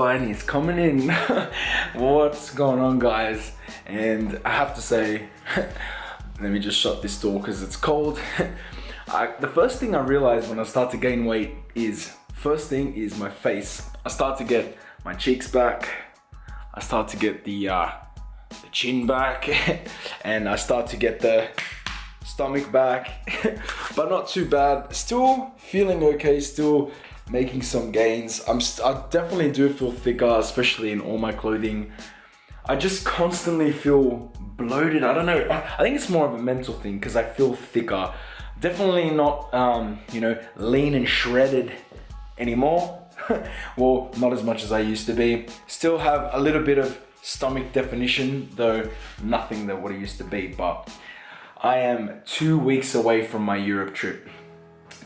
line is coming in. What's going on, guys? And I have to say, let me just shut this door because it's cold. The first thing I realized when I start to gain weight is, first thing is my face. I start to get my cheeks back. I start to get the chin back, and I start to get the stomach back, but not too bad. Still feeling okay, still making some gains. I definitely do feel thicker, especially in all my clothing. I just constantly feel bloated. I don't know, I think it's more of a mental thing because I feel thicker. Definitely not, lean and shredded anymore. Well, not as much as I used to be. Still have a little bit of stomach definition, though nothing that what it used to be. But I am 2 weeks away from my Europe trip.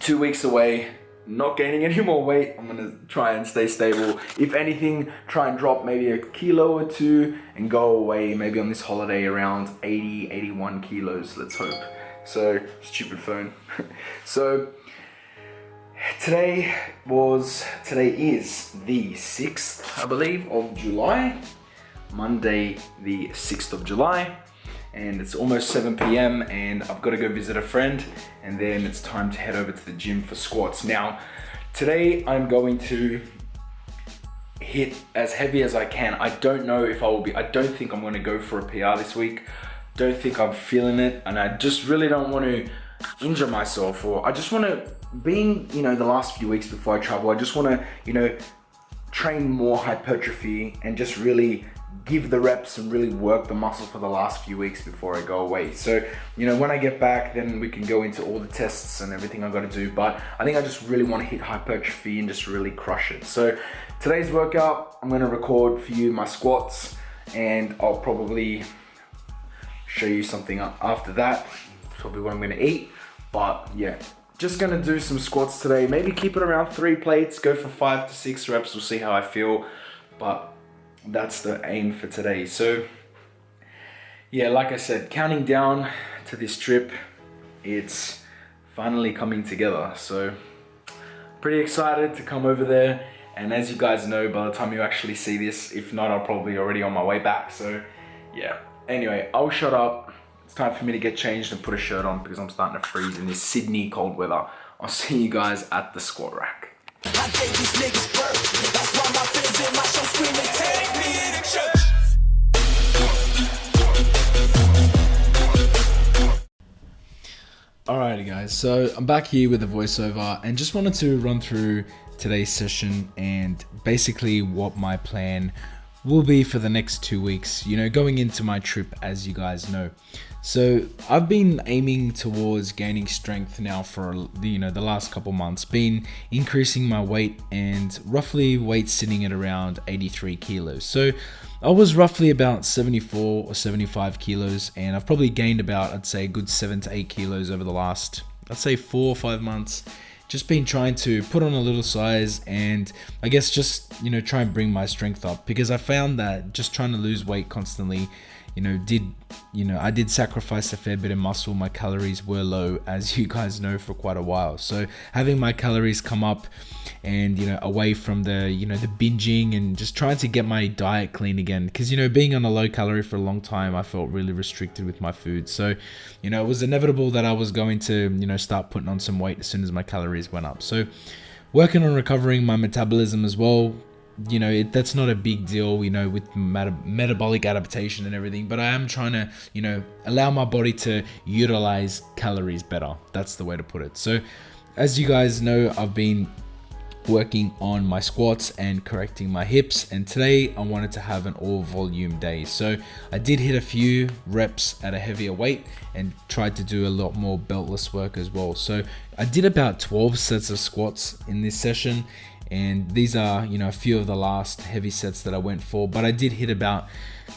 2 weeks away, not gaining any more weight. I'm gonna try and stay stable. If anything, try and drop maybe a kilo or two and go away maybe on this holiday around 80, 81 kilos, let's hope. So, stupid phone. So, today is the 6th, I believe, of July. Monday, the 6th of July. And it's almost 7 p.m. and I've got to go visit a friend, and then it's time to head over to the gym for squats. Now, today I'm going to hit as heavy as I can. I don't know if I don't think I'm going to go for a PR this week. Don't think I'm feeling it, and I just really don't want to injure myself, or I just want to, being, the last few weeks before I travel, I just want to, train more hypertrophy and just really give the reps and really work the muscle for the last few weeks before I go away. So, when I get back, then we can go into all the tests and everything I've got to do. But I think I just really want to hit hypertrophy and just really crush it. So today's workout, I'm going to record for you my squats, and I'll probably show you something after that. Probably what I'm going to eat. But yeah, just going to do some squats today. Maybe keep it around 3 plates, go for 5 to 6 reps. We'll see how I feel. But that's the aim for today. So yeah, like I said, counting down to this trip. It's finally coming together. So pretty excited to come over there. And as you guys know, by the time you actually see this, if not, I'll probably already on my way back. So yeah, anyway, I'll shut up. It's time for me to get changed and put a shirt on because I'm starting to freeze in this Sydney cold weather. I'll see you guys at the squat rack. I gave these niggas birth. That's why my fans in my show screaming, take me to church. Alrighty guys, so I'm back here with a voiceover and just wanted to run through today's session and basically what my plan will be for the next 2 weeks, going into my trip, as you guys know. So I've been aiming towards gaining strength now for the last couple months, been increasing my weight and roughly weight sitting at around 83 kilos. So I was roughly about 74 or 75 kilos, and I've probably gained about, I'd say, a good 7 to 8 kilos over the last, I'd say, 4 or 5 months. Just been trying to put on a little size and I guess just, try and bring my strength up, because I found that just trying to lose weight constantly, I did sacrifice a fair bit of muscle. My calories were low, as you guys know, for quite a while. So having my calories come up and, away from the, the binging and just trying to get my diet clean again. Because, being on a low calorie for a long time, I felt really restricted with my food. So, it was inevitable that I was going to, start putting on some weight as soon as my calories went up. So working on recovering my metabolism as well. That's not a big deal, with metabolic adaptation and everything, but I am trying to, allow my body to utilize calories better. That's the way to put it. So as you guys know, I've been working on my squats and correcting my hips, and today I wanted to have an all volume day. So I did hit a few reps at a heavier weight and tried to do a lot more beltless work as well. So I did about 12 sets of squats in this session, and these are, a few of the last heavy sets that I went for, but I did hit about,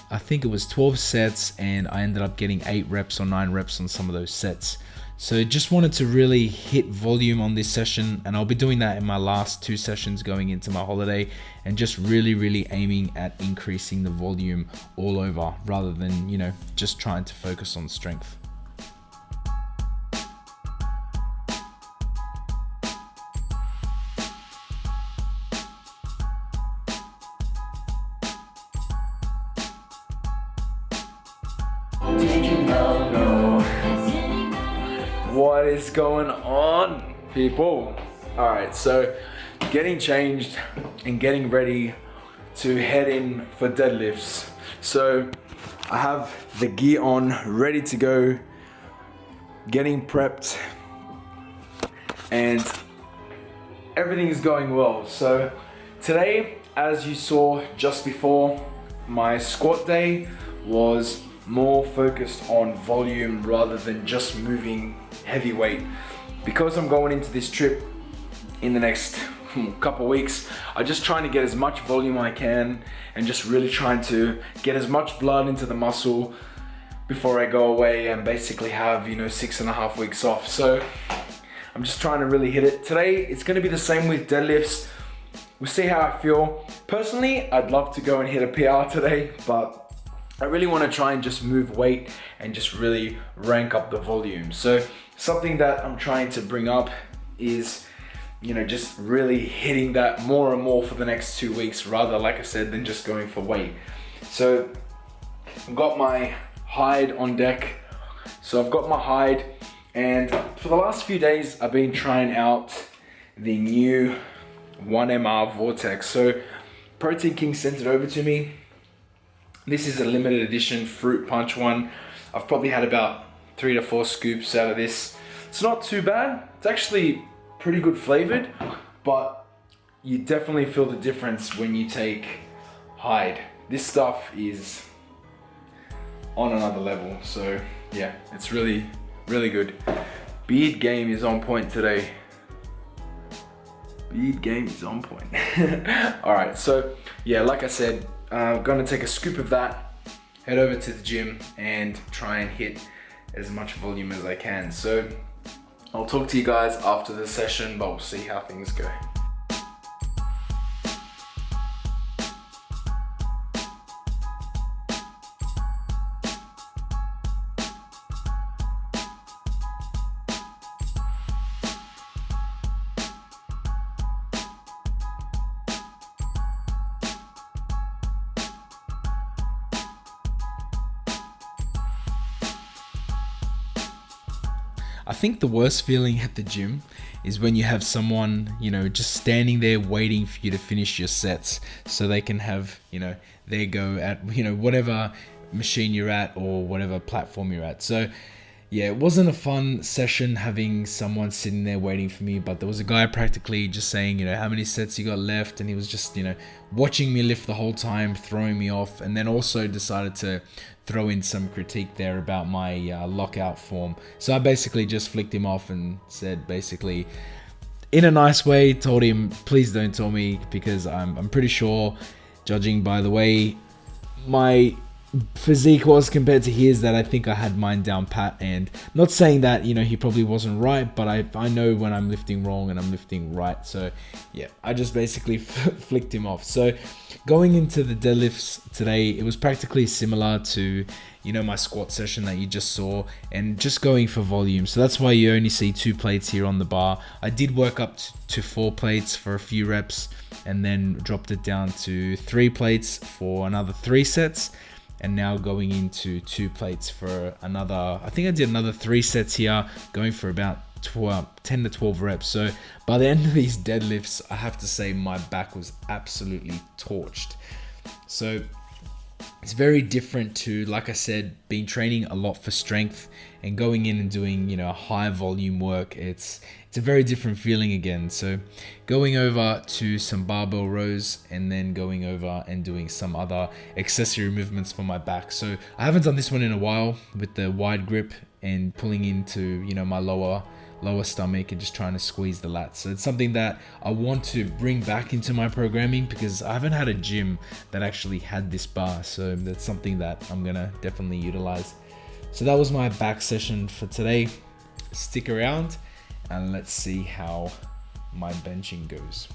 I think it was 12 sets, and I ended up getting 8 reps or 9 reps on some of those sets. So just wanted to really hit volume on this session, and I'll be doing that in my last 2 sessions going into my holiday, and just really aiming at increasing the volume all over rather than, just trying to focus on strength. What is going on, people? Alright, so getting changed and getting ready to head in for deadlifts. So I have the gear on, ready to go, getting prepped, and everything is going well. So today, as you saw just before, my squat day was more focused on volume rather than just moving heavy weight. Because I'm going into this trip in the next couple weeks, I'm just trying to get as much volume I can and just really trying to get as much blood into the muscle before I go away and basically have 6.5 weeks off. So I'm just trying to really hit it. Today it's going to be the same with deadlifts. We'll see how I feel. Personally, I'd love to go and hit a PR today, but I really want to try and just move weight and just really rank up the volume. So something that I'm trying to bring up is, just really hitting that more and more for the next 2 weeks, rather, like I said, than just going for weight. So I've got my hide on deck. So I've got my hide, and for the last few days, I've been trying out the new 1MR Vortex. So Protein King sent it over to me. This is a limited edition fruit punch one. I've probably had about 3 to 4 scoops out of this. It's not too bad. It's actually pretty good flavored, but you definitely feel the difference when you take hide. This stuff is on another level. So yeah, it's really, really good. Beard game is on point today. Beard game is on point. All right, so yeah, like I said, I'm gonna take a scoop of that, head over to the gym and try and hit as much volume as I can. So I'll talk to you guys after the session, but we'll see how things go. I think the worst feeling at the gym is when you have someone, just standing there waiting for you to finish your sets so they can have, their go at, whatever machine you're at or whatever platform you're at. So yeah, it wasn't a fun session having someone sitting there waiting for me, but there was a guy practically just saying, how many sets you got left, and he was just, watching me lift the whole time, throwing me off, and then also decided to throw in some critique there about my lockout form. So I basically just flicked him off and said, basically, in a nice way, told him, please don't tell me, because I'm pretty sure, judging by the way my physique was compared to his, that I think I had mine down pat. And not saying that he probably wasn't right, but I know when I'm lifting wrong and I'm lifting right. So yeah, I just basically flicked him off. So going into the deadlifts today, it was practically similar to my squat session that you just saw, and just going for volume. So that's why you only see 2 plates here on the bar. I did work up to 4 plates for a few reps and then dropped it down to 3 plates for another 3 sets. And now going into 2 plates for another, I think I did another 3 sets here, going for about 10 to 12 reps. So by the end of these deadlifts, I have to say my back was absolutely torched. So it's very different to, like I said, been training a lot for strength and going in and doing, high volume work. It's a very different feeling again. So going over to some barbell rows and then going over and doing some other accessory movements for my back. So I haven't done this one in a while with the wide grip and pulling into, my lower stomach and just trying to squeeze the lats. So it's something that I want to bring back into my programming, because I haven't had a gym that actually had this bar. So that's something that I'm gonna definitely utilize. So that was my back session for today. Stick around and let's see how my benching goes.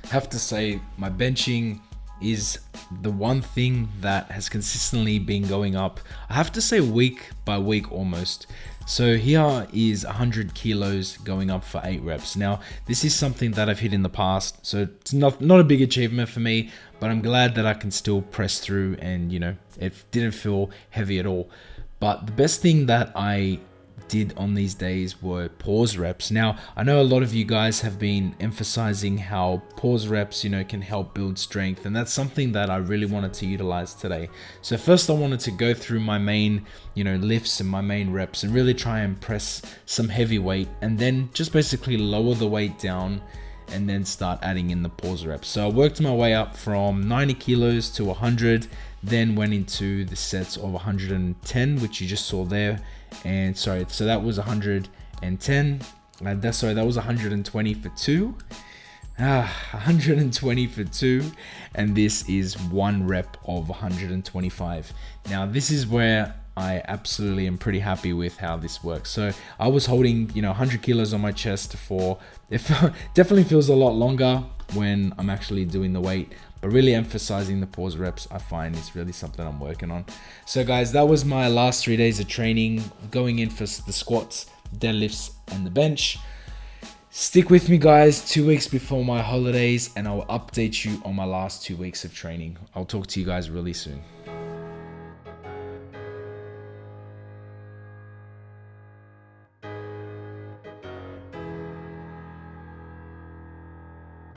I have to say my benching is the one thing that has consistently been going up. I have to say week by week almost. So here is 100 kilos going up for 8 reps. Now, this is something that I've hit in the past, so it's not a big achievement for me, but I'm glad that I can still press through and, you know, it didn't feel heavy at all. But the best thing that I did on these days were pause reps. Now, I know a lot of you guys have been emphasizing how pause reps, you know, can help build strength, and that's something that I really wanted to utilize today. So first I wanted to go through my main, you know, lifts and my main reps and really try and press some heavy weight, and then just basically lower the weight down and then start adding in the pause reps. So I worked my way up from 90 kilos to 100, then went into the sets of 110, which you just saw there. And sorry, so that was 110. That was 120 for 2. 120 for 2. And this is 1 rep of 125. Now, this is where I absolutely am pretty happy with how this works. So I was holding, you know, 100 kilos on my chest for, it definitely feels a lot longer when I'm actually doing the weight, but really emphasizing the pause reps, I find is really something I'm working on. So guys, that was my last 3 days of training, going in for the squats, deadlifts, and the bench. Stick with me guys, 2 weeks before my holidays, and I'll update you on my last 2 weeks of training. I'll talk to you guys really soon.